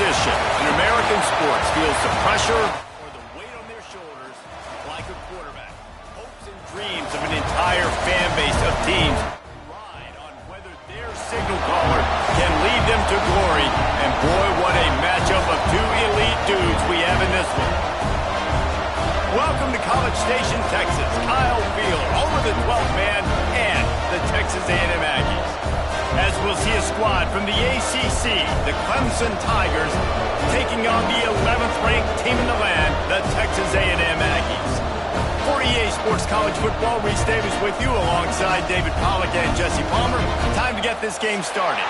position in American sports feels the pressure or the weight on their shoulders like a quarterback. Hopes and dreams of an entire fan base of teams ride on whether their signal caller can lead them to glory. And boy, what a matchup of two elite dudes we have in this one. Welcome to College Station, Texas. Kyle Field over the 12th man and the Texas A&M Aggies. As we'll see a squad from the ACC, the Clemson Tigers, taking on the 11th-ranked team in the land, the Texas A&M Aggies. For EA Sports College Football, Reese Davis with you alongside David Pollack and Jesse Palmer. Time to get this game started.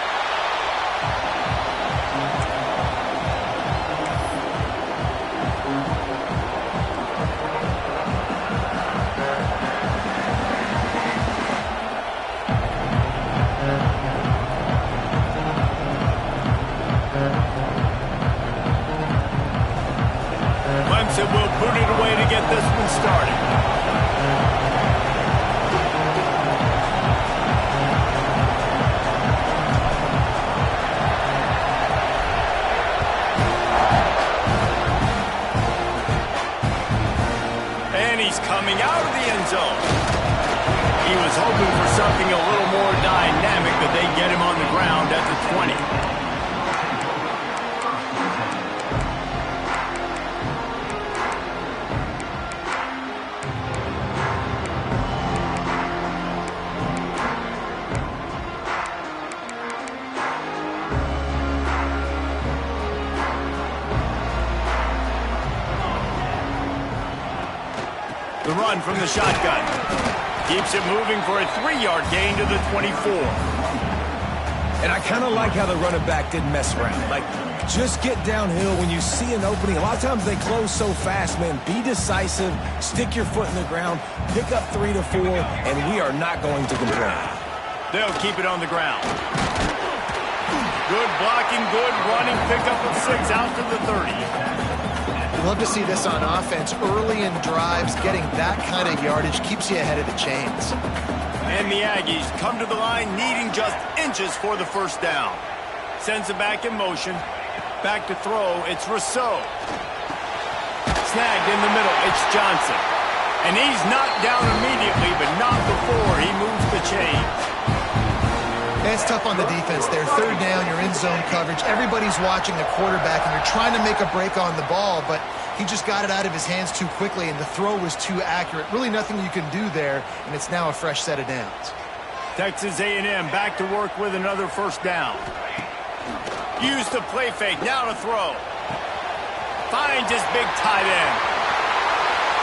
Clemson will boot it away to get this one started. And he's coming out of the end zone. He was hoping for something a little more dynamic, but they get him on the ground at the 20. The run from the shotgun. Keeps it moving for a 3-yard gain to the 24. And I kind of like how the running back didn't mess around. Like, just get downhill when you see an opening. A lot of times they close so fast, man. Be decisive, stick your foot in the ground, pick up 3 to 4, and we are not going to complain. They'll keep it on the ground. Good blocking, good running, pickup of 6 out to the 30. Love to see this on offense. Early in drives, getting that kind of yardage keeps you ahead of the chains. And the Aggies come to the line needing just inches for the first down. Sends it back in motion. Back to throw. It's Rousseau. Snagged in the middle. It's Johnson. And he's knocked down immediately, but not before he moves the chains. It's tough on the defense there. 3rd down, you're in zone coverage. Everybody's watching the quarterback, and you're trying to make a break on the ball, but he just got it out of his hands too quickly, and the throw was too accurate. Really nothing you can do there, and it's now a fresh set of downs. Texas A&M back to work with another first down. Use the play fake, now to throw. Finds his big tight end.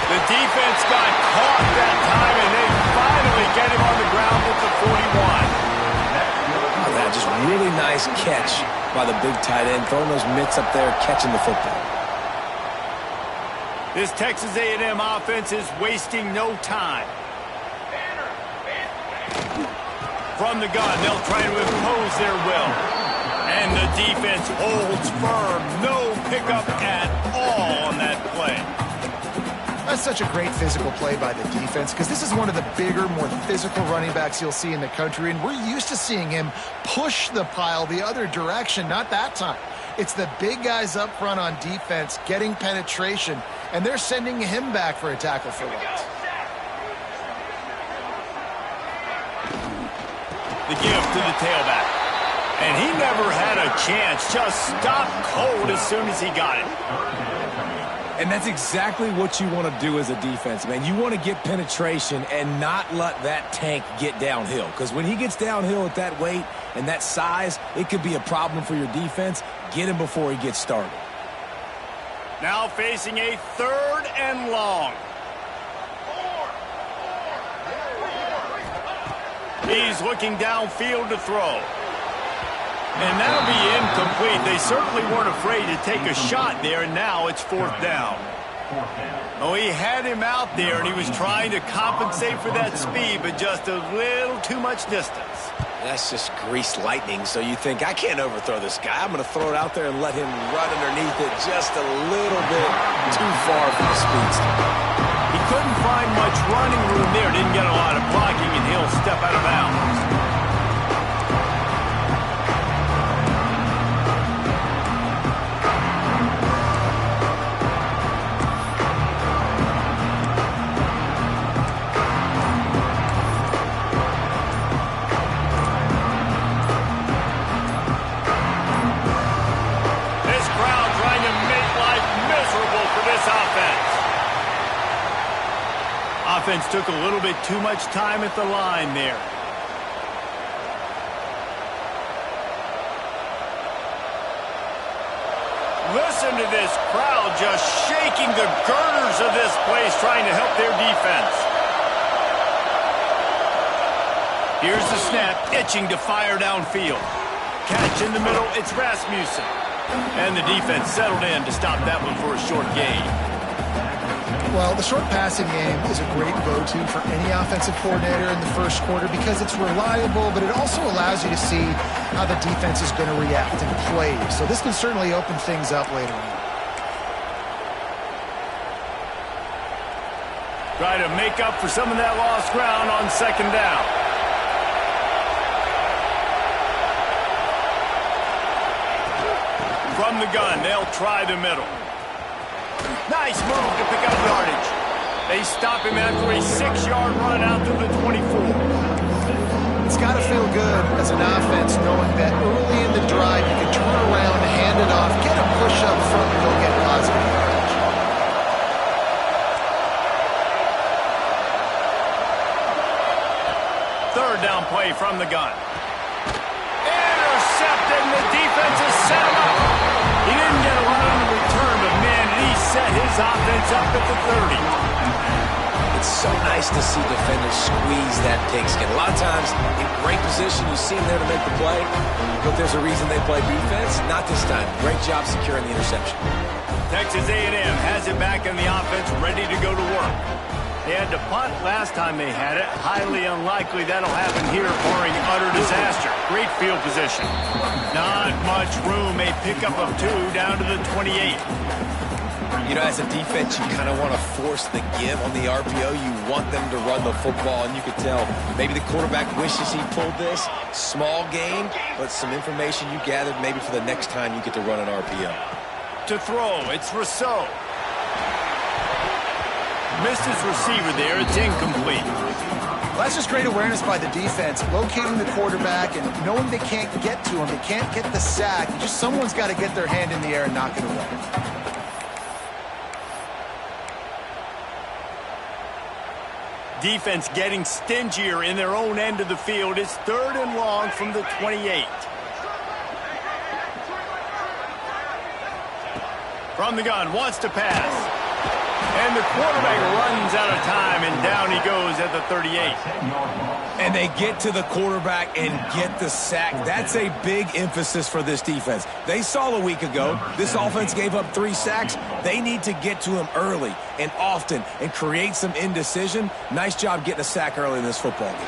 The defense got caught that time, and they finally get him on the ground at the 41. That just really nice catch by the big tight end, throwing those mitts up there, catching the football. This Texas A&M offense is wasting no time. From the gun, they'll try to impose their will. And the defense holds firm. No pickup at all on that play. That's such a great physical play by the defense because this is one of the bigger, more physical running backs you'll see in the country, and we're used to seeing him push the pile the other direction, not that time. It's the big guys up front on defense getting penetration, and they're sending him back for a tackle for loss. The give to the tailback. And he never had a chance, just stopped cold as soon as he got it. And that's exactly what you want to do as a defense, man. You want to get penetration and not let that tank get downhill. Because when he gets downhill at that weight and that size, it could be a problem for your defense. Get him before he gets started. Now facing a 3rd and long. He's looking downfield to throw. And that'll be incomplete. They certainly weren't afraid to take a shot there, and now it's 4th down. Oh, he had him out there, and he was trying to compensate for that speed, but just a little too much distance. That's just greased lightning, so you think, I can't overthrow this guy. I'm going to throw it out there and let him run underneath it just a little bit too far for the speedster. He couldn't find much running room there, didn't get a lot of blocking, and he'll step out of bounds. offense took a little bit too much time at the line there. Listen to this crowd just shaking the girders of this place trying to help their defense. Here's the snap, itching to fire downfield. Catch in the middle, it's Rasmussen. And the defense settled in to stop that one for a short gain. Well, the short passing game is a great go-to for any offensive coordinator in the first quarter because it's reliable, but it also allows you to see how the defense is going to react and play. So this can certainly open things up later on. Try to make up for some of that lost ground on second down. From the gun, they'll try the middle. Nice move to pick up yardage. They stop him after a 6-yard run out to the 24. It's got to feel good as an offense knowing that early in the drive you can turn around, hand it off, get a push up front, and go get positive yardage. Third down play from the gun. Intercepted, and the defense has set him up. He didn't get a lot on the return, but man, he set his offense up at the 30. It's so nice to see defenders squeeze that pigskin. A lot of times, in great position, you see them there to make the play, but there's a reason they play defense. Not this time. Great job securing the interception. Texas A&M has it back in the offense, ready to go to work. They had to punt last time they had it. Highly unlikely that'll happen here, barring utter disaster. Great field position. Not much room. A pickup of 2 down to the 28. You know, as a defense, you kind of want to force the give on the RPO. You want them to run the football, and you could tell maybe the quarterback wishes he pulled this. Small game, but some information you gathered maybe for the next time you get to run an RPO. To throw, it's Rousseau. Missed his receiver there. It's incomplete. Well, that's just great awareness by the defense, locating the quarterback and knowing they can't get to him. They can't get the sack. Just someone's got to get their hand in the air and knock it away. Defense getting stingier in their own end of the field. It's 3rd and long from the 28. From the gun, wants to pass. And the quarterback runs out of time, and down he goes at the 38. And they get to the quarterback and get the sack. That's a big emphasis for this defense. They saw a week ago, this offense gave up 3 sacks. They need to get to him early and often and create some indecision. Nice job getting a sack early in this football game.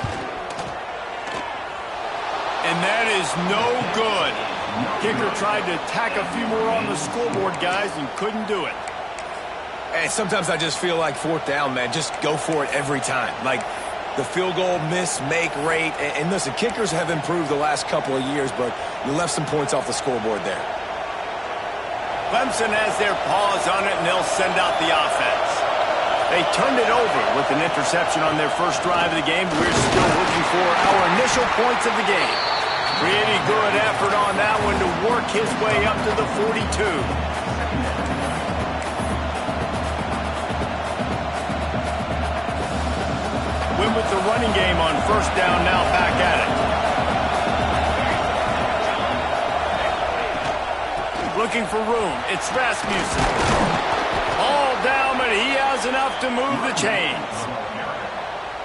And that is no good. Kicker tried to tack a few more on the scoreboard, guys, and couldn't do it. And sometimes I just feel like 4th down, man. Just go for it every time. Like the field goal miss-make rate. And listen, kickers have improved the last couple of years, but you left some points off the scoreboard there. Clemson has their paws on it, and they'll send out the offense. They turned it over with an interception on their first drive of the game. We're still looking for our initial points of the game. Pretty good effort on that one to work his way up to the 42. Win with the running game on 1st down, now back at it. Looking for room. It's Rasmussen. All down, but he has enough to move the chains.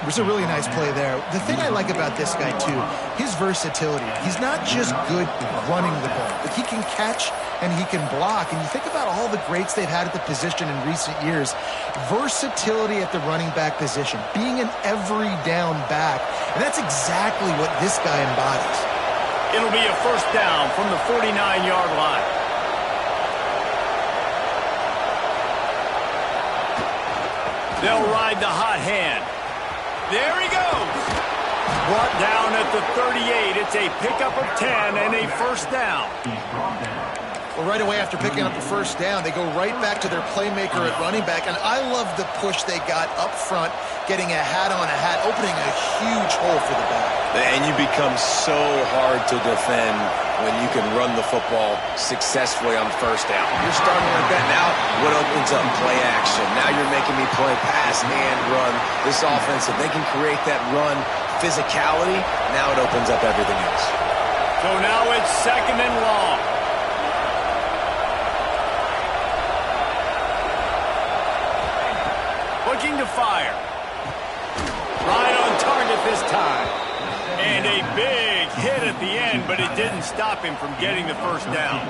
It was a really nice play there. The thing I like about this guy, too, his versatility. He's not just good running the ball, but he can catch and he can block. And you think about all the greats they've had at the position in recent years. Versatility at the running back position, being an every down back. And that's exactly what this guy embodies. It'll be a 1st down from the 49-yard line. They'll ride the hot hand. There he goes. Brought down at the 38. It's a pickup of 10 and a 1st down. Well, right away after picking up the first down, they go right back to their playmaker at running back. And I love the push they got up front, getting a hat on a hat, opening a huge hole for the back. And you become so hard to defend when you can run the football successfully on first down. You're starting like that now. What opens up? Play action. Now you're making me play pass and run. This offense, if they can create that run physicality, now it opens up everything else. So now it's 2nd and long. Looking to fire. Right on target this time. And a big hit at the end, but it didn't stop him from getting the first down.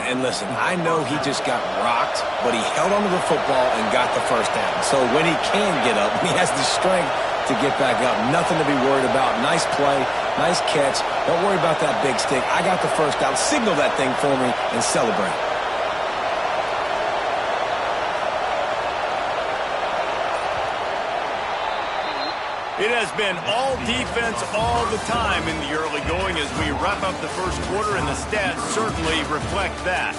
And listen, I know he just got rocked, but he held onto the football and got the first down. So when he can get up, he has the strength to get back up. Nothing to be worried about. Nice play, nice catch. Don't worry about that big stick. I got the first down. Signal that thing for me and celebrate. It has been all defense all the time in the early going as we wrap up the first quarter, and the stats certainly reflect that.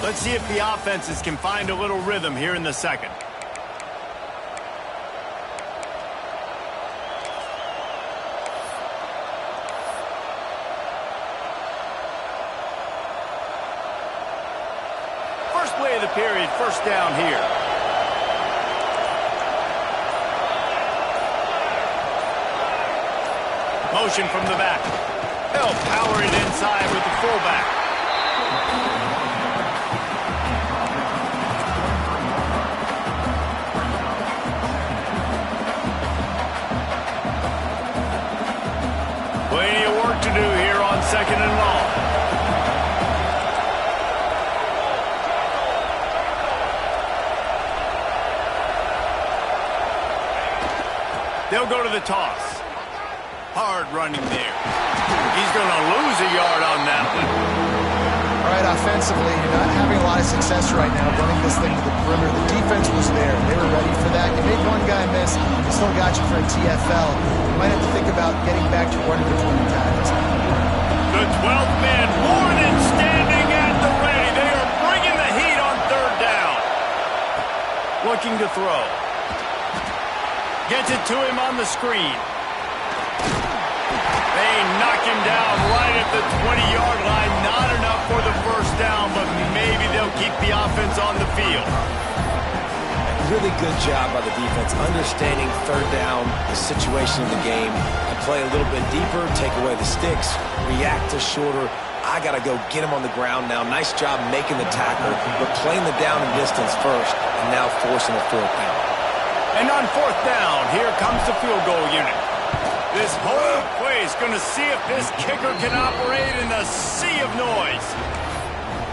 Let's see if the offenses can find a little rhythm here in the second. First play of the period, first down here. Motion from the back. They'll power it inside with the fullback. Plenty of work to do here on 2nd and long. They'll go to the toss. Hard running there. He's going to lose a yard on that one. All right, offensively, you're not having a lot of success right now running this thing to the perimeter. The defense was there. They were ready for that. You made one guy miss. They still got you for a TFL. You might have to think about getting back to running between the tackles. The 12th man, more than standing at the ready. They are bringing the heat on 3rd down. Looking to throw. Gets it to him on the screen. They knock him down right at the 20-yard line. Not enough for the first down, but maybe they'll keep the offense on the field. Really good job by the defense, understanding 3rd down, the situation of the game, and play a little bit deeper, take away the sticks, react to shorter. I got to go get him on the ground now. Nice job making the tackle, but playing the down and distance first, and now forcing a 4th down. And on 4th down, here comes the field goal unit. This whole play is going to see if this kicker can operate in the sea of noise.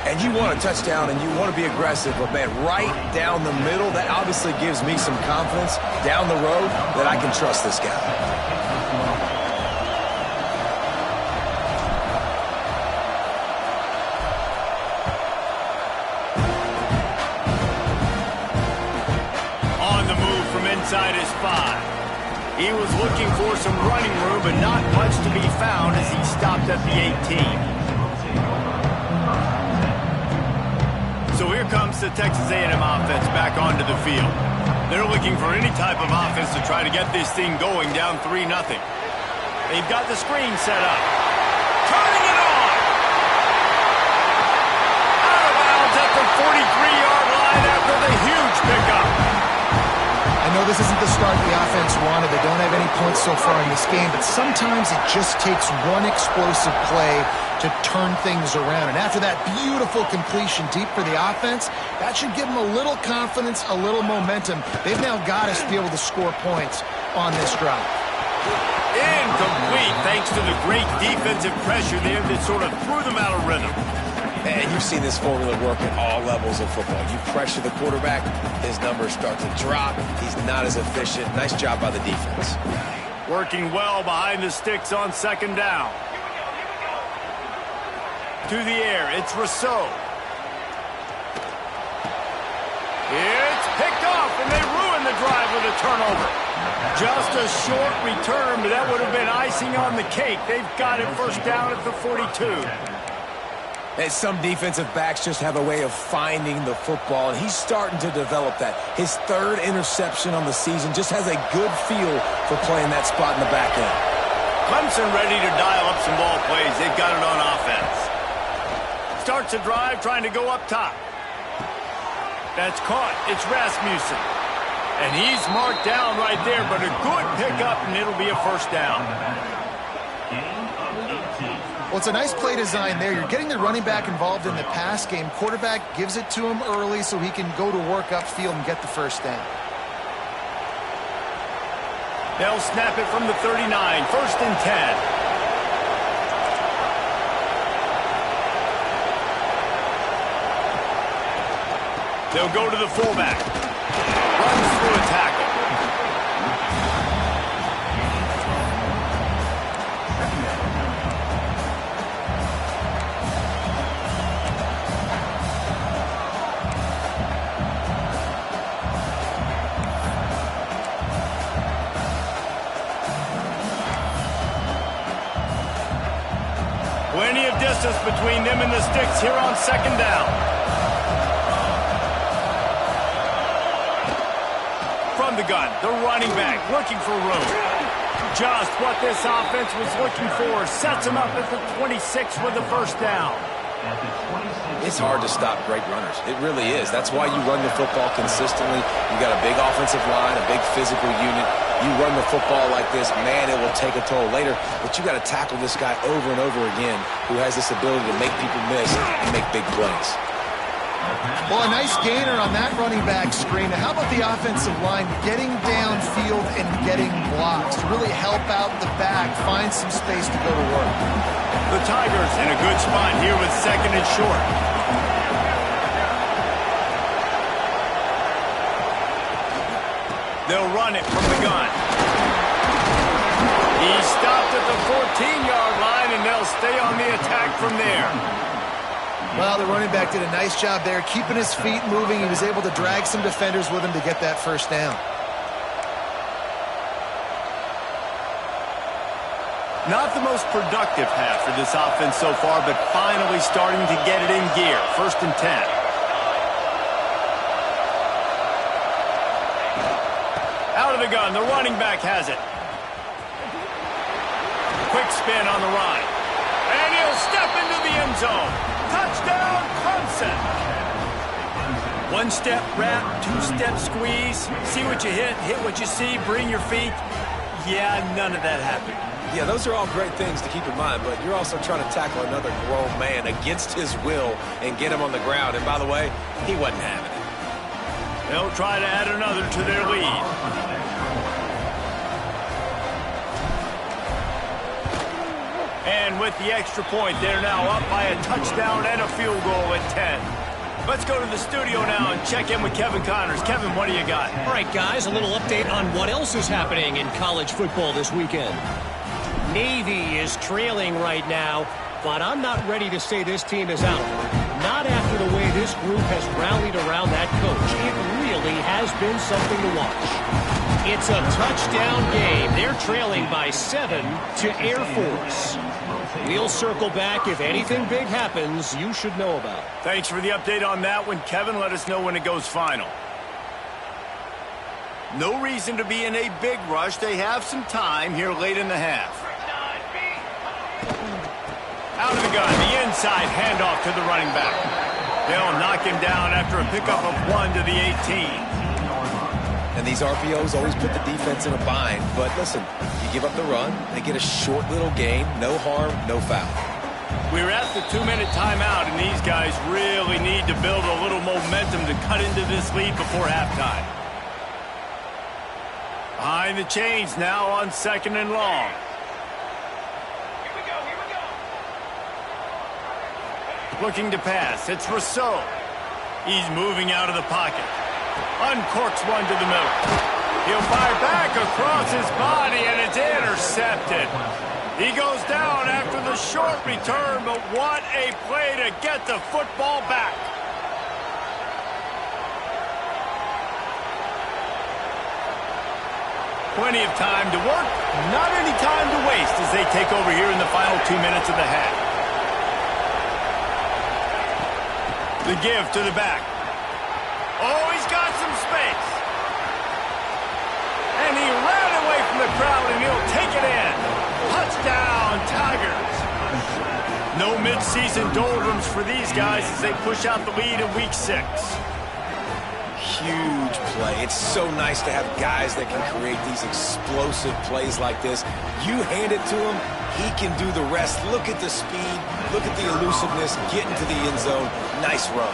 And you want a touchdown and you want to be aggressive, but man, right down the middle, that obviously gives me some confidence down the road that I can trust this guy. On the move from inside his 5. He was looking for some running room, but not much to be found as he stopped at the 18. So here comes the Texas A&M offense back onto the field. They're looking for any type of offense to try to get this thing going down 3-0. They've got the screen set up. Turning it on! Out of bounds at the 43-yard line after the huge pickup. I know this isn't the start the offense wanted. They don't have any points so far in this game, but sometimes it just takes one explosive play to turn things around. And after that beautiful completion deep for the offense, that should give them a little confidence, a little momentum. They've now got us to be able to score points on this drive. Incomplete thanks to the great defensive pressure there that sort of threw them out of rhythm. And you've seen this formula work at all levels of football. You pressure the quarterback, his numbers start to drop. He's not as efficient. Nice job by the defense. Working well behind the sticks on 2nd down. To the air, it's Rousseau. It's picked off, and they ruin the drive with a turnover. Just a short return, but that would have been icing on the cake. They've got it first down at the 42. And some defensive backs just have a way of finding the football, and he's starting to develop that. His third interception on the season, just has a good feel for playing that spot in the back end. Clemson ready to dial up some ball plays. They've got it on offense. Starts a drive trying to go up top. That's caught. It's Rasmussen. And he's marked down right there, but a good pickup, and it'll be a first down. Well, it's a nice play design there. You're getting the running back involved in the pass game. Quarterback gives it to him early so he can go to work upfield and get the first down. They'll snap it from the 39, first and 10. They'll go to the fullback. Runs through a tackle. Plenty of distance between them and the sticks here on second down. From the gun, the running back looking for room. Just what this offense was looking for. Sets him up at the 26 with the first down. It's hard to stop great runners. It really is. That's why you run the football consistently. You got a big offensive line, a big physical unit. You run the football like this, man, it will take a toll later. But you got to tackle this guy over and over again who has this ability to make people miss and make big plays. Well, a nice gainer on that running back screen. How about the offensive line getting downfield and getting blocks to really help out the back, find some space to go to work? The Tigers in a good spot here with second and short. They'll run it from the gun. He stopped at the 14-yard line, and they'll stay on the attack from there. Well, the running back did a nice job there, keeping his feet moving. He was able to drag some defenders with him to get that first down. Not the most productive half for this offense so far, but finally starting to get it in gear. First and 10. Out of the gun, the running back has it. Quick spin on the run. And he'll step into the end zone. Touchdown, Clemson. One-step wrap, two-step squeeze. See what you hit what you see, bring your feet. Yeah, none of that happened. Yeah, those are all great things to keep in mind, but you're also trying to tackle another grown man against his will and get him on the ground. And by the way, he wasn't having it. They'll try to add another to their lead. And with the extra point, they're now up by a touchdown and a field goal at 10. Let's go to the studio now and check in with Kevin Connors. Kevin, what do you got? All right, guys, a little update on what else is happening in college football this weekend. Navy is trailing right now, but I'm not ready to say this team is out. Not after the way this group has rallied around that coach. It really has been something to watch. It's a touchdown game. They're trailing by 7 to Air Force. We'll circle back. If anything big happens, you should know about it. Thanks for the update on that one, Kevin. Let us know when it goes final. No reason to be in a big rush. They have some time here late in the half. Out of the gun, the inside handoff to the running back. They'll knock him down after a pickup of 1 to the 18. And these RPOs always put the defense in a bind. But listen, you give up the run, they get a short little gain, no harm, no foul. We're at the 2-minute timeout, and these guys really need to build a little momentum to cut into this lead before halftime. Behind the chains now on second and long. Looking to pass. It's Rousseau. He's moving out of the pocket. Uncorks one to the middle. He'll fire back across his body, and it's intercepted. He goes down after the short return, but what a play to get the football back. Plenty of time to work, not any time to waste as they take over here in the final 2 minutes of the half. The give to the back. Oh, he's got some space. And he ran away from the crowd, and he'll take it in. Touchdown, Tigers. No midseason doldrums for these guys as they push out the lead in Week 6. Huge play. It's so nice to have guys that can create these explosive plays like this. You hand it to him, he can do the rest. Look at the speed, look at the elusiveness, get into the end zone. Nice run.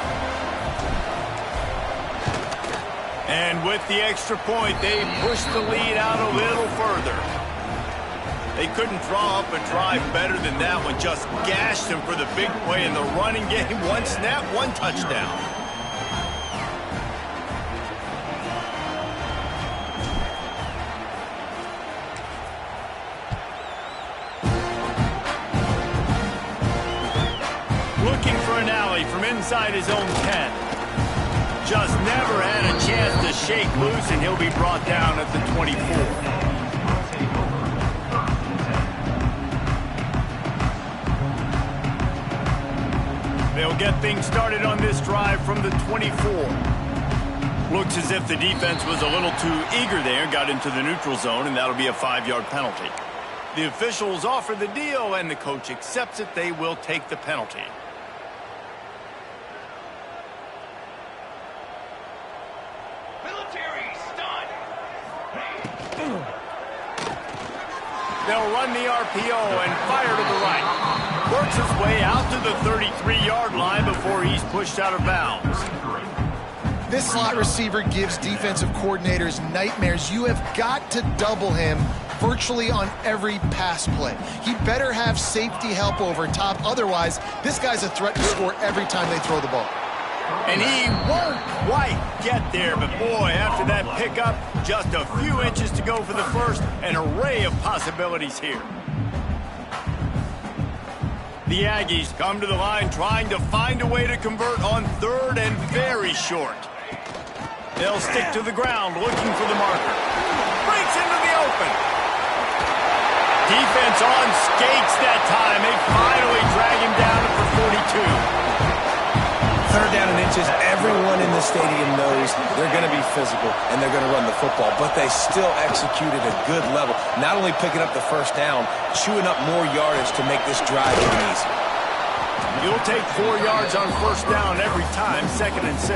And with the extra point, they push the lead out a little further. They couldn't draw up a drive better than that one. Just gashed them for the big play in the running game. One snap, one touchdown. Looking for an alley from inside his own 10. Just never had a chance to shake loose, and he'll be brought down at the 24. They'll get things started on this drive from the 24. Looks as if the defense was a little too eager there, got into the neutral zone, and that'll be a 5-yard penalty. The officials offer the deal, and the coach accepts it. They will take the penalty. They'll run the RPO and fire to the right. Works his way out to the 33-yard line before he's pushed out of bounds. This slot receiver gives defensive coordinators nightmares. You have got to double him virtually on every pass play. He better have safety help over top. Otherwise, this guy's a threat to score every time they throw the ball. And he won't quite get there, but boy, after that pickup, just a few inches to go for the first. An array of possibilities here. The Aggies come to the line trying to find a way to convert on third and very short. They'll stick to the ground looking for the marker. Breaks into the open. Defense on skates that time. They finally drag him down for 42. Third down and inches, everyone in the stadium knows they're going to be physical and they're going to run the football, but they still executed a good level. Not only picking up the first down, chewing up more yardage to make this drive even easier. You'll take 4 yards on first down every time, 2nd and 6.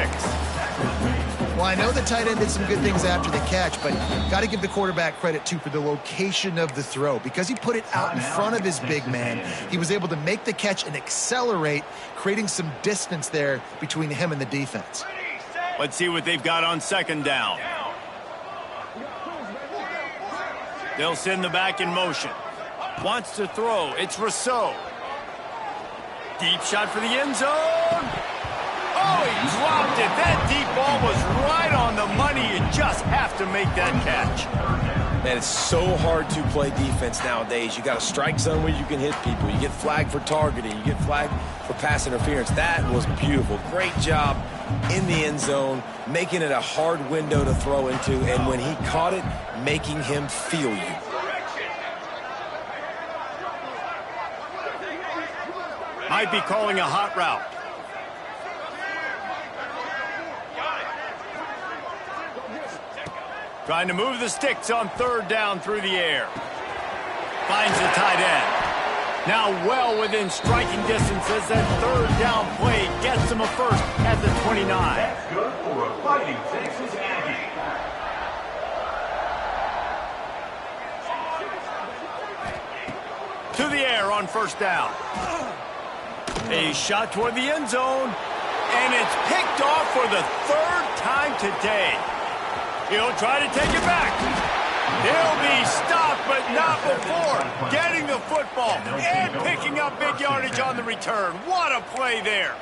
Well, I know the tight end did some good things after the catch, but got to give the quarterback credit, too, for the location of the throw. Because he put it out in front of his big man, he was able to make the catch and accelerate, creating some distance there between him and the defense. Let's see what they've got on 2nd down. They'll send the back in motion. Wants to throw. It's Rousseau. Deep shot for the end zone. Oh, he dropped it. That deep ball was right on the money. You just have to make that catch. Man, it's so hard to play defense nowadays. You got a strike zone where you can hit people. You get flagged for targeting. You get flagged for pass interference. That was beautiful. Great job in the end zone, making it a hard window to throw into, and when he caught it, making him feel you. Might be calling a hot route. Trying to move the sticks on 3rd down through the air. Finds the tight end. Now well within striking distance as that 3rd down play gets him a first at the 29. That's good for a Fighting Texas Aggie. To the air on 1st down. A shot toward the end zone. And it's picked off for the 3rd time today. He'll try to take it back. He'll be stopped, but not before getting the football and picking up big yardage on the return. What a play there.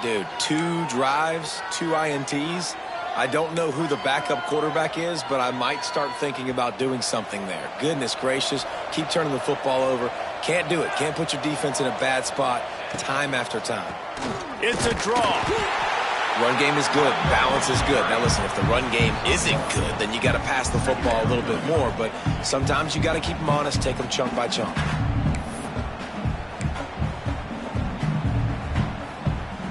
Dude, 2 drives, 2 INTs. I don't know who the backup quarterback is, but I might start thinking about doing something there. Goodness gracious, keep turning the football over. Can't do it. Can't put your defense in a bad spot time after time. It's a draw. Run game is good. Balance is good. Now, listen, if the run game isn't good, then you got to pass the football a little bit more. But sometimes you got to keep them honest, take them chunk by chunk.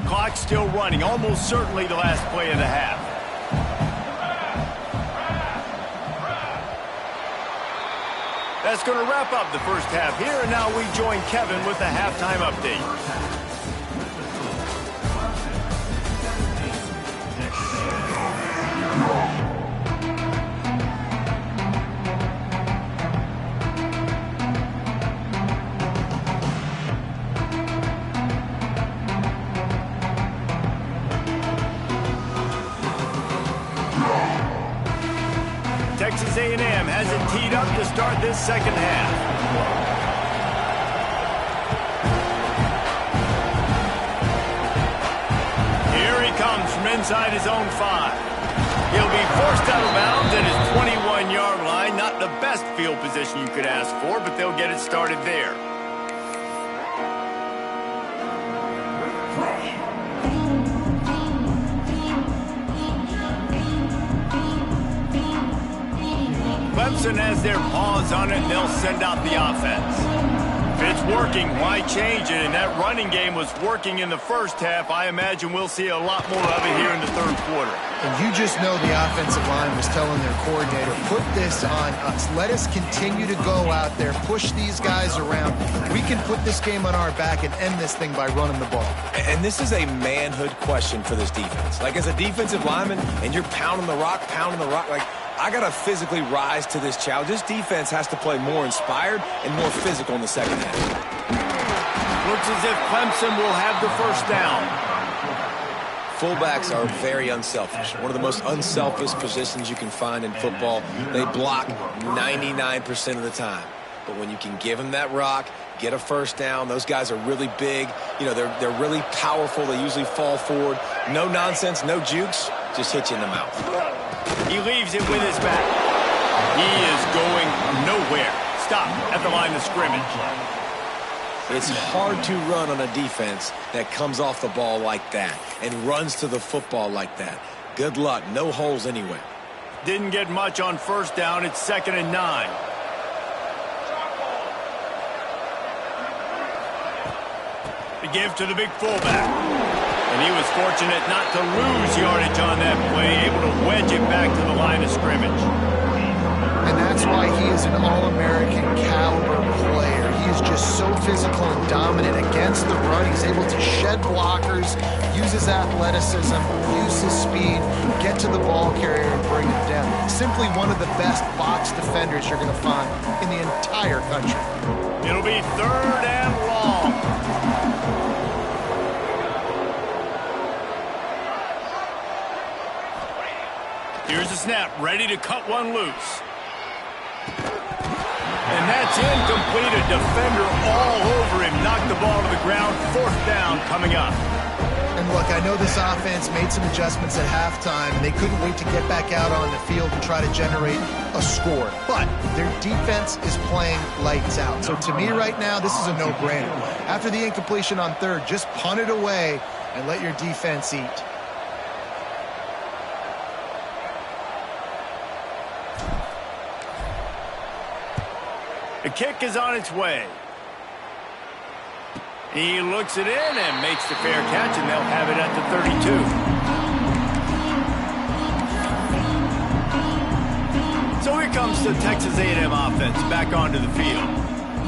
Caught clock still running, almost certainly the last play of the half. That's going to wrap up the first half here, and now we join Kevin with the halftime update. Texas A&M has it teed up to start this second half. Here he comes from inside his own 5. He'll be forced out of bounds at his 21-yard line. Not the best field position you could ask for, but they'll get it started there. Clemson has their paws on it, and they'll send out the offense. If it's working, why change it? And that running game was working in the first half. I imagine we'll see a lot more of it here in the third quarter. And you just know the offensive line was telling their coordinator, put this on us. Let us continue to go out there, push these guys around. We can put this game on our back and end this thing by running the ball. And this is a manhood question for this defense. Like, as a defensive lineman, and you're pounding the rock, like, I got to physically rise to this challenge. This defense has to play more inspired and more physical in the second half. Looks as if Clemson will have the first down. Fullbacks are very unselfish. One of the most unselfish positions you can find in football. They block 99% of the time. But when you can give them that rock, get a first down, those guys are really big. You know, they're really powerful. They usually fall forward. No nonsense, no jukes, just hit you in the mouth. He leaves it with his back. He is going nowhere. Stop at the line of scrimmage. It's hard to run on a defense that comes off the ball like that and runs to the football like that. Good luck. No holes anyway. Didn't get much on first down. It's 2nd and 9. The give to the big fullback. And he was fortunate not to lose yardage on that play, able to wedge it back to the line of scrimmage. And that's why he is an All-American caliber player. He is just so physical and dominant against the run. He's able to shed blockers, use his athleticism, use his speed, get to the ball carrier and bring it down. Simply one of the best box defenders you're going to find in the entire country. It'll be 3rd and long. Here's the snap, ready to cut one loose. And that's incomplete. A defender all over him. Knocked the ball to the ground. 4th down coming up. And look, I know this offense made some adjustments at halftime. They couldn't wait to get back out on the field and try to generate a score. But their defense is playing lights out. So to me right now, this is a no-brainer. After the incompletion on 3rd, just punt it away and let your defense eat. The kick is on its way. He looks it in and makes the fair catch, and they'll have it at the 32. So here comes the Texas A&M offense back onto the field.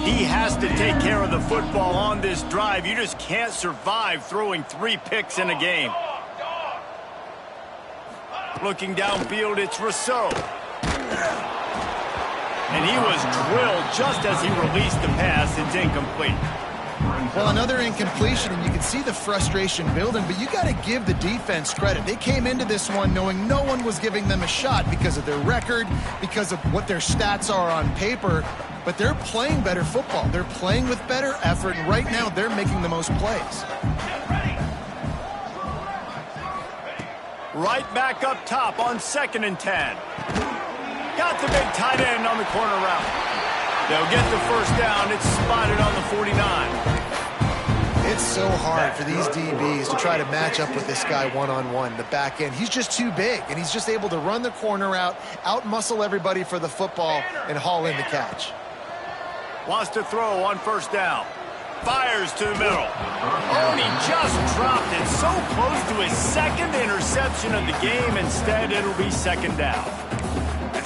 He has to take care of the football on this drive. You just can't survive throwing 3 picks in a game. Looking downfield, it's Rousseau. And he was drilled just as he released the pass. It's incomplete. Well, another incompletion, and you can see the frustration building, but you got to give the defense credit. They came into this one knowing no one was giving them a shot because of their record, because of what their stats are on paper, but they're playing better football. They're playing with better effort, and right now they're making the most plays. Right back up top on 2nd and 10. Got the big tight end on the corner route. They'll get the first down. It's spotted on the 49. It's so hard for these DBs to try to match up with this guy one-on-one, the back end. He's just too big, and he's just able to run the corner out-muscle everybody for the football, and haul in the catch. Wants to throw on first down. Fires to the middle. Oh, and he just dropped it. So close to his second interception of the game. Instead, it'll be second down.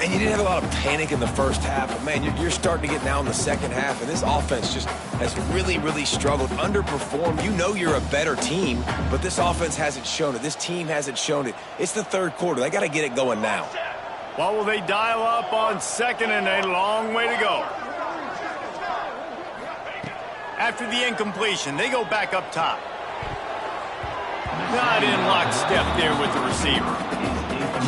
And you didn't have a lot of panic in the first half, but, man, you're starting to get now in the second half, and this offense just has really, really struggled, underperformed. You know you're a better team, but this offense hasn't shown it. This team hasn't shown it. It's the third quarter. They got to get it going now. Well, will they dial up on second and a long way to go? After the incompletion, they go back up top. Not in lockstep there with the receiver.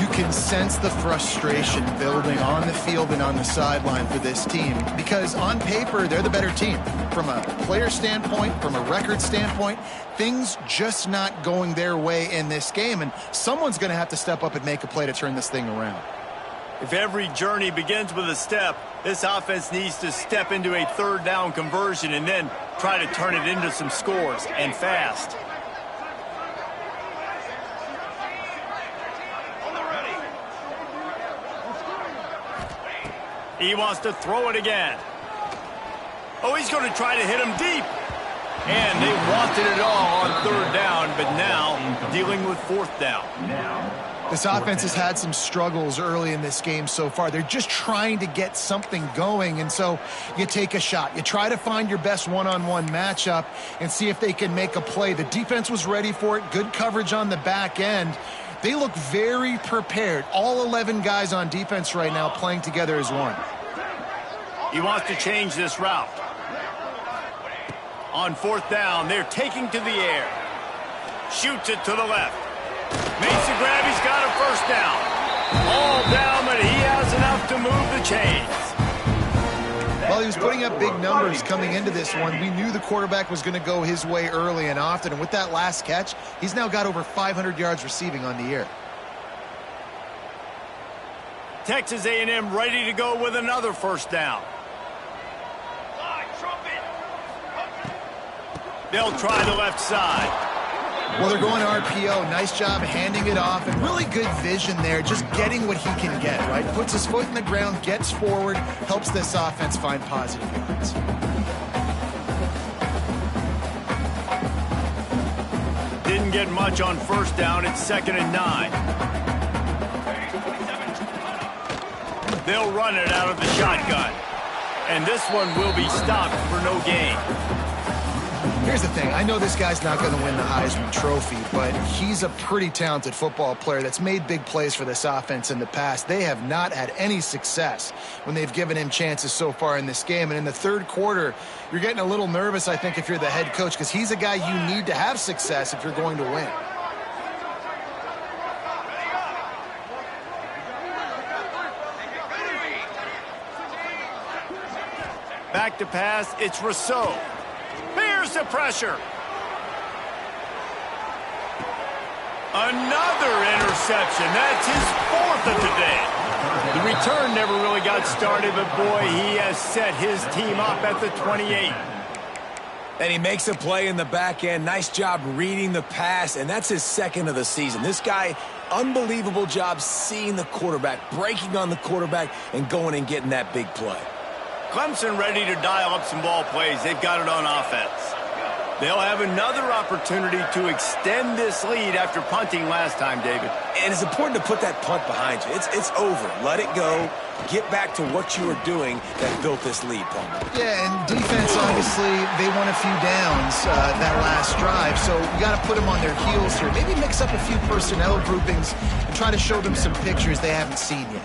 You can sense the frustration building on the field and on the sideline for this team because on paper, they're the better team. From a player standpoint, from a record standpoint, things just not going their way in this game, and someone's going to have to step up and make a play to turn this thing around. If every journey begins with a step, this offense needs to step into a third down conversion and then try to turn it into some scores, and fast. He wants to throw it again. Oh, he's going to try to hit him deep. And they wanted it all on third down, but now dealing with fourth down. This offense has had some struggles early in this game so far. They're just trying to get something going, and so you take a shot. You try to find your best one-on-one matchup and see if they can make a play. The defense was ready for it. Good coverage on the back end. They look very prepared. All 11 guys on defense right now playing together as one. He wants to change this route. On fourth down, they're taking to the air. Shoots it to the left. Makes the grab. He's got a first down. All down, but he has enough to move the chains. Well, he was putting up big numbers coming into this one. We knew the quarterback was going to go his way early and often, and with that last catch, he's now got over 500 yards receiving on the year. Texas A&M ready to go with another first down. They'll try the left side. Well, they're going RPO. Nice job handing it off, and really good vision there, just getting what he can get, right? Puts his foot in the ground, gets forward, helps this offense find positive yards. Didn't get much on first down. It's 2nd and 9. They'll run it out of the shotgun. And this one will be stopped for no gain. Here's the thing. I know this guy's not going to win the Heisman Trophy, but he's a pretty talented football player that's made big plays for this offense in the past. They have not had any success when they've given him chances so far in this game. And in the third quarter, you're getting a little nervous, I think, if you're the head coach, because he's a guy you need to have success if you're going to win. Back to pass. It's Rousseau. Here's the pressure. Another interception. That's his fourth of the day. The return never really got started, but boy, he has set his team up at the 28. And he makes a play in the back end. Nice job reading the pass, and that's his second of the season. This guy, unbelievable job seeing the quarterback, breaking on the quarterback, and going and getting that big play. Clemson ready to dial up some ball plays. They've got it on offense. They'll have another opportunity to extend this lead after punting last time, David. And it's important to put that punt behind you. It's over. Let it go. Get back to what you were doing that built this lead, Paul. Yeah, and defense, obviously, they won a few downs that last drive, so you got to put them on their heels here. Maybe mix up a few personnel groupings and try to show them some pictures they haven't seen yet.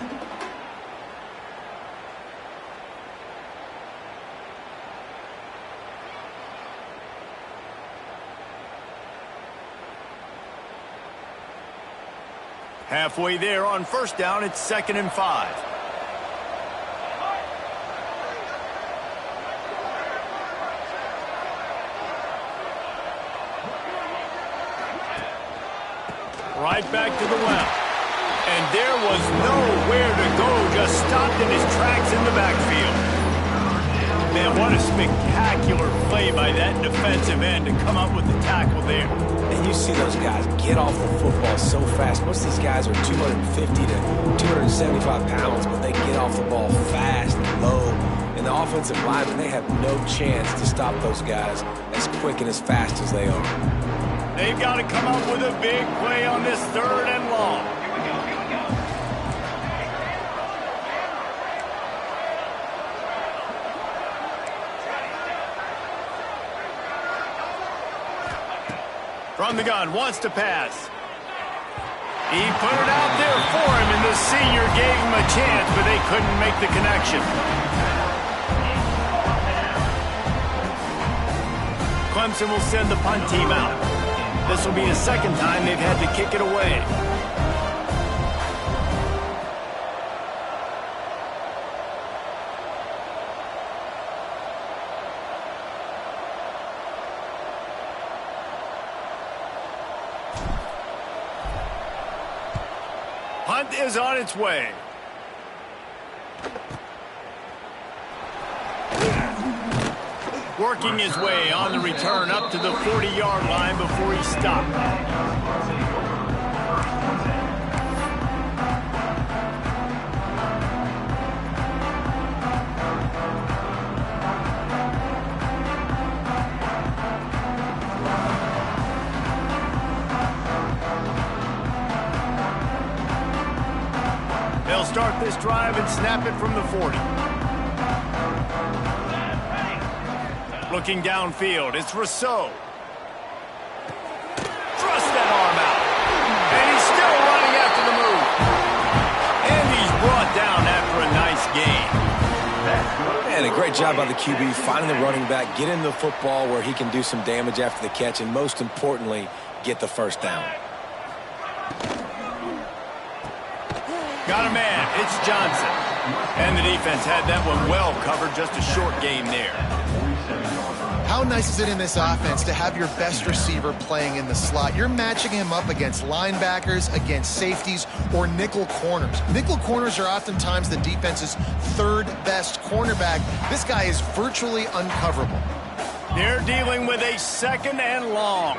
Halfway there on first down, it's 2nd and 5. Right back to the well. And there was nowhere to go, just stopped in his tracks in the backfield. Man, what a spectacular play by that defensive end to come up with the tackle there. And you see those guys get off the football so fast. Most of these guys are 250 to 275 pounds, but they get off the ball fast and low. And the offensive linemen, they have no chance to stop those guys as quick and as fast as they are. They've got to come up with a big play on this 3rd and long. From the gun, wants to pass. He put it out there for him, and the senior gave him a chance, but they couldn't make the connection. Clemson will send the punt team out. This will be the 2nd time they've had to kick it away. Punt is on its way. Working his way on the return up to the 40-yard line before he stopped. They'll start this drive and snap it from the 40. Looking downfield, it's Rousseau. Thrust that arm out. And he's still running after the move. And he's brought down after a nice gain. And a great job by the QB finding the running back, getting the football where he can do some damage after the catch, and most importantly, get the 1st down. Got a man, it's Johnson. And the defense had that one well covered, just a short gain there. How nice is it in this offense to have your best receiver playing in the slot? You're matching him up against linebackers, against safeties, or nickel corners. Nickel corners are oftentimes the defense's 3rd best cornerback. This guy is virtually uncoverable. They're dealing with a 2nd and long.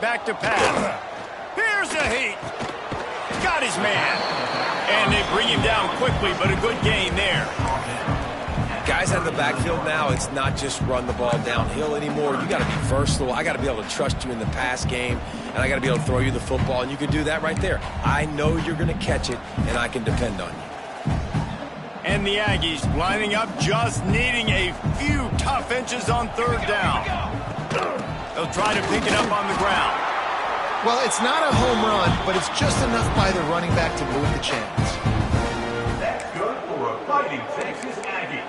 Back to pass. Here's a heat. Got his man. And they bring him down quickly, but a good gain there. Guys out of the backfield now, it's not just run the ball downhill anymore. You got to be versatile. I got to be able to trust you in the pass game, and I got to be able to throw you the football, and you can do that right there. I know you're going to catch it, and I can depend on you. And the Aggies lining up, just needing a few tough inches on 3rd down. They'll try to pick it up on the ground. Well, it's not a home run, but it's just enough by the running back to move the chains. That's good for a Fighting Texas Aggie.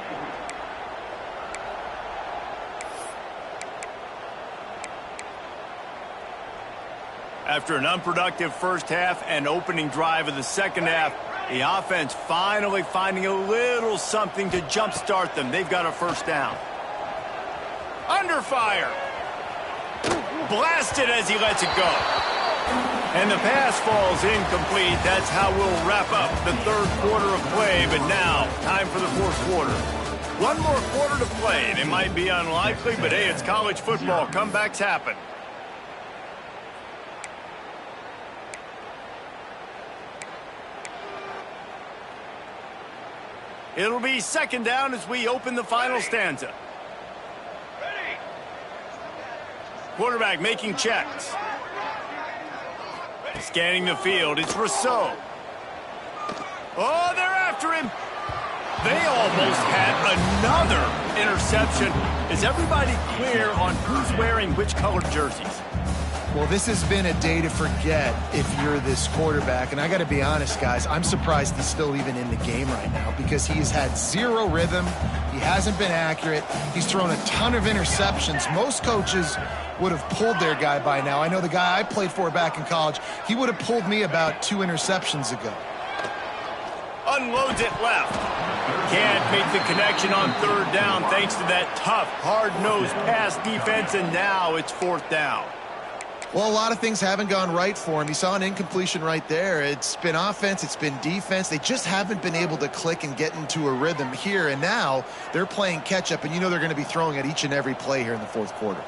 After an unproductive 1st half and opening drive of the 2nd half, the offense finally finding a little something to jumpstart them. They've got a 1st down. Under fire. Blasted as he lets it go. And the pass falls incomplete. That's how we'll wrap up the 3rd quarter of play. But now, time for the 4th quarter. One more quarter to play. They might be unlikely, but hey, it's college football. Comebacks happen. It'll be 2nd down as we open the final stanza. Quarterback making checks. Scanning the field, it's Rousseau. Oh, they're after him. They almost had another interception. Is everybody clear on who's wearing which colored jerseys? Well, this has been a day to forget if you're this quarterback. And I got to be honest, guys, I'm surprised he's still even in the game right now because he's had 0 rhythm. He hasn't been accurate. He's thrown a ton of interceptions. Most coaches would have pulled their guy by now. I know the guy I played for back in college, he would have pulled me about 2 interceptions ago. Unloads it left. Can't make the connection on 3rd down thanks to that tough, hard-nosed pass defense, and now it's 4th down. Well, a lot of things haven't gone right for him. He saw an incompletion right there. It's been offense, it's been defense. They just haven't been able to click and get into a rhythm here, and now they're playing catch-up, and you know they're going to be throwing at each and every play here in the 4th quarter.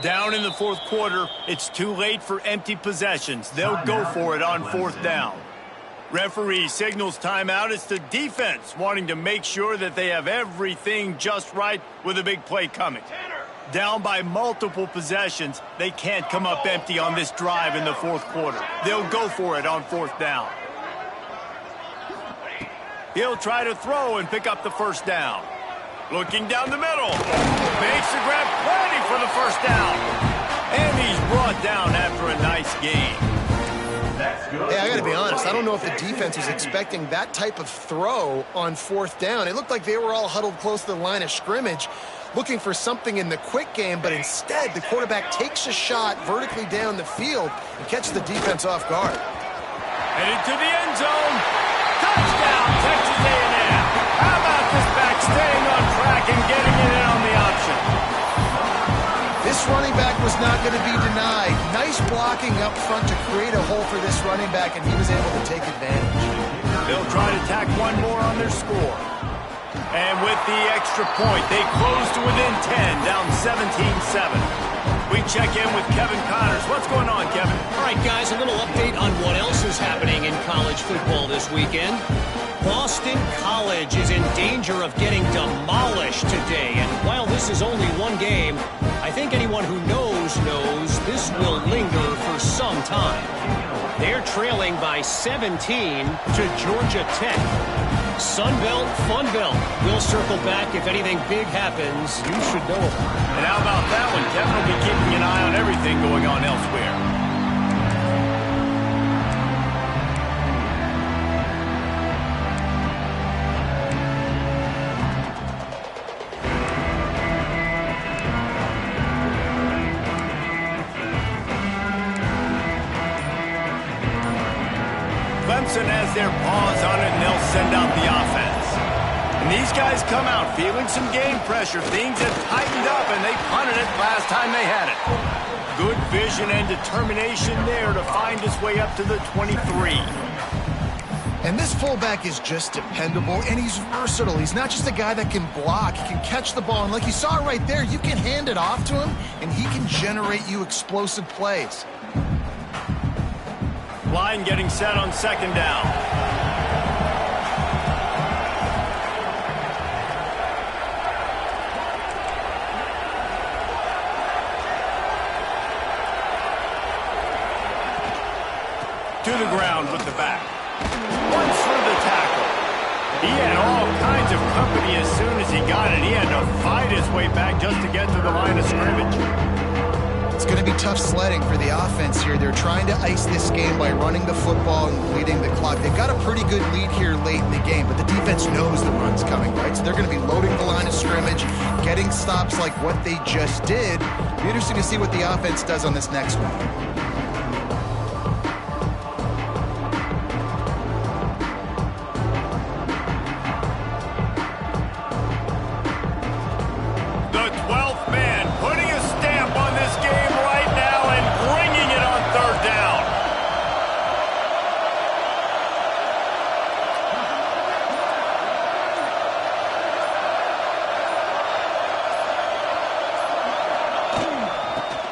Down in the 4th quarter, it's too late for empty possessions. They'll go for it on 4th down. Referee signals timeout. It's the defense wanting to make sure that they have everything just right with a big play coming. Down by multiple possessions, they can't come up empty on this drive in the fourth quarter. They'll go for it on fourth down. He'll try to throw and pick up the first down. Looking down the middle. Makes the grab, plenty for the first down. And he's brought down after a nice gain. Hey, I got to be honest. I don't know if the defense was expecting that type of throw on fourth down. It looked like they were all huddled close to the line of scrimmage, looking for something in the quick game, but instead the quarterback takes a shot vertically down the field and catches the defense off guard. Headed to the end zone. Touchdown, Texas A&M. How about this back staying on track and getting it in on the option? This running back was not going to be denied. Nice blocking up front to create a hole for this running back, and he was able to take advantage. They'll try to tack one more on their score. And with the extra point, they close to within 10, down 17-7. We check in with Kevin Connors. What's going on, Kevin? All right, guys, a little update on what else is happening in college football this weekend. Boston College is in danger of getting demolished today. And while this is only one game, I think anyone who knows this will linger for some time. They're trailing by 17 to Georgia Tech. Sunbelt, Funbelt. We'll circle back if anything big happens. You should know about it. And how about that one? Kevin will be keeping an eye on everything going on elsewhere. Clemson has their paws on it, and they'll send out the offense. And these guys come out feeling some game pressure. Things have tightened up, and they punted it last time they had it. Good vision and determination there to find his way up to the 23. And this fullback is just dependable, and he's versatile. He's not just a guy that can block. He can catch the ball, and like you saw right there, you can hand it off to him, and he can generate you explosive plays. Line getting set on second down. To the ground with the back. Once through the tackle. He had all kinds of company as soon as he got it. He had to fight his way back just to get to the line of scrimmage. It's going to be tough sledding for the offense here. They're trying to ice this game by running the football and bleeding the clock. They've got a pretty good lead here late in the game, but the defense knows the run's coming, right? So they're going to be loading the line of scrimmage, getting stops like what they just did. It'll be interesting to see what the offense does on this next one.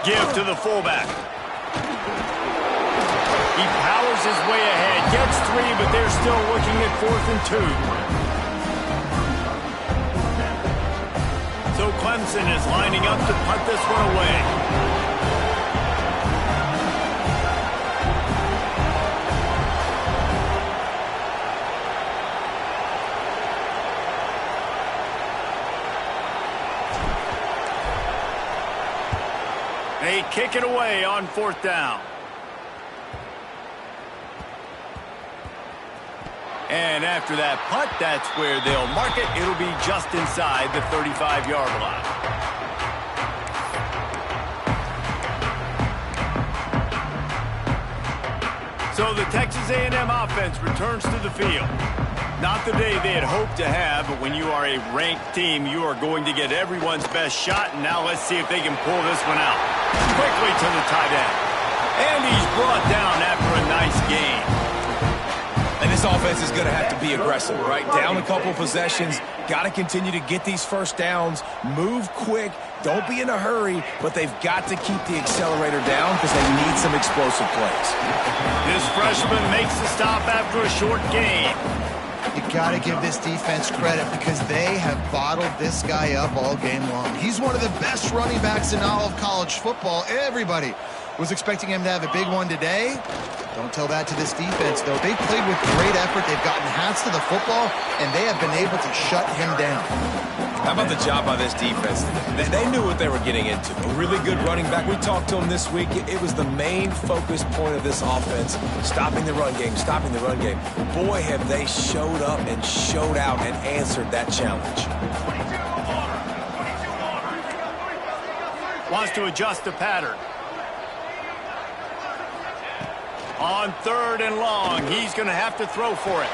Give to the fullback. He powers his way ahead, gets 3, but they're still looking at 4th and 2. So Clemson is lining up to punt this one away. They kick it away on 4th down. And after that punt, that's where they'll mark it. It'll be just inside the 35-yard line. So the Texas A&M offense returns to the field. Not the day they had hoped to have, but when you are a ranked team, you are going to get everyone's best shot. And now let's see if they can pull this one out. Quickly to the tight end. And he's brought down after a nice gain. And this offense is going to have to be aggressive, right? Down a couple possessions, got to continue to get these first downs, move quick, don't be in a hurry, but they've got to keep the accelerator down because they need some explosive plays. This freshman makes the stop after a short gain. You got to give this defense credit because they have bottled this guy up all game long. He's one of the best running backs in all of college football. Everybody was expecting him to have a big one today. Don't tell that to this defense, though. They played with great effort. They've gotten hands to the football, and they have been able to shut him down. How about the job by this defense today? They knew what they were getting into. A really good running back. We talked to him this week. It was the main focus point of this offense, stopping the run game, stopping the run game. Boy, have they showed up and showed out and answered that challenge. Wants to adjust the pattern. On 3rd and long, he's going to have to throw for it.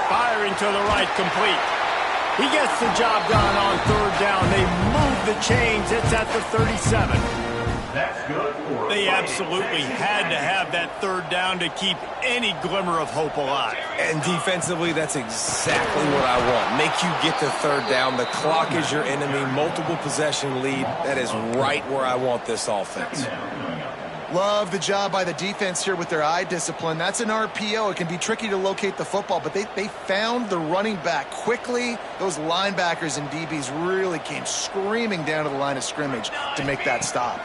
Firing to the right, complete. He gets the job done on 3rd down. They move the chains. It's at the 37. That's good for They absolutely had to have that 3rd down to keep any glimmer of hope alive. And defensively, that's exactly what I want. Make you get the 3rd down. The clock is your enemy. Multiple possession lead. That is right where I want this offense. Love the job by the defense here with their eye discipline. That's an RPO. It can be tricky to locate the football, but they found the running back quickly. Those linebackers and DBs really came screaming down to the line of scrimmage to make that stop.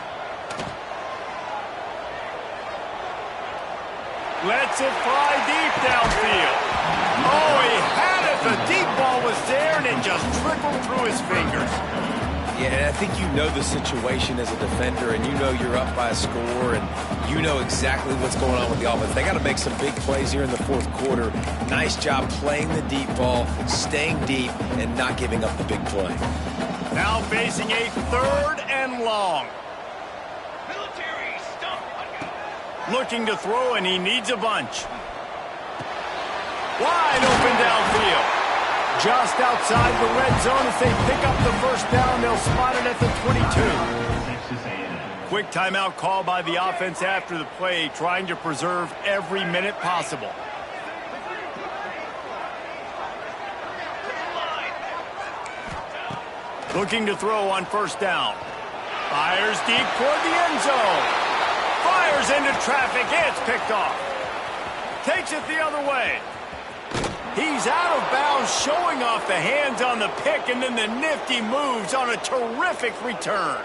Lets it fly deep downfield. Oh, he had it. The deep ball was there, and it just trickled through his fingers. Yeah, and I think you know the situation as a defender, and you know you're up by a score, and you know exactly what's going on with the offense. They got to make some big plays here in the 4th quarter. Nice job playing the deep ball, staying deep, and not giving up the big play. Now facing a 3rd and long. Looking to throw, and he needs a bunch. Wide open downfield. Just outside the red zone. If they pick up the 1st down, they'll spot it at the 22. Quick timeout call by the offense after the play, trying to preserve every minute possible. Looking to throw on 1st down. Fires deep toward the end zone. Fires into traffic. It's picked off. Takes it the other way. He's out of bounds, showing off the hands on the pick, and then the nifty moves on a terrific return.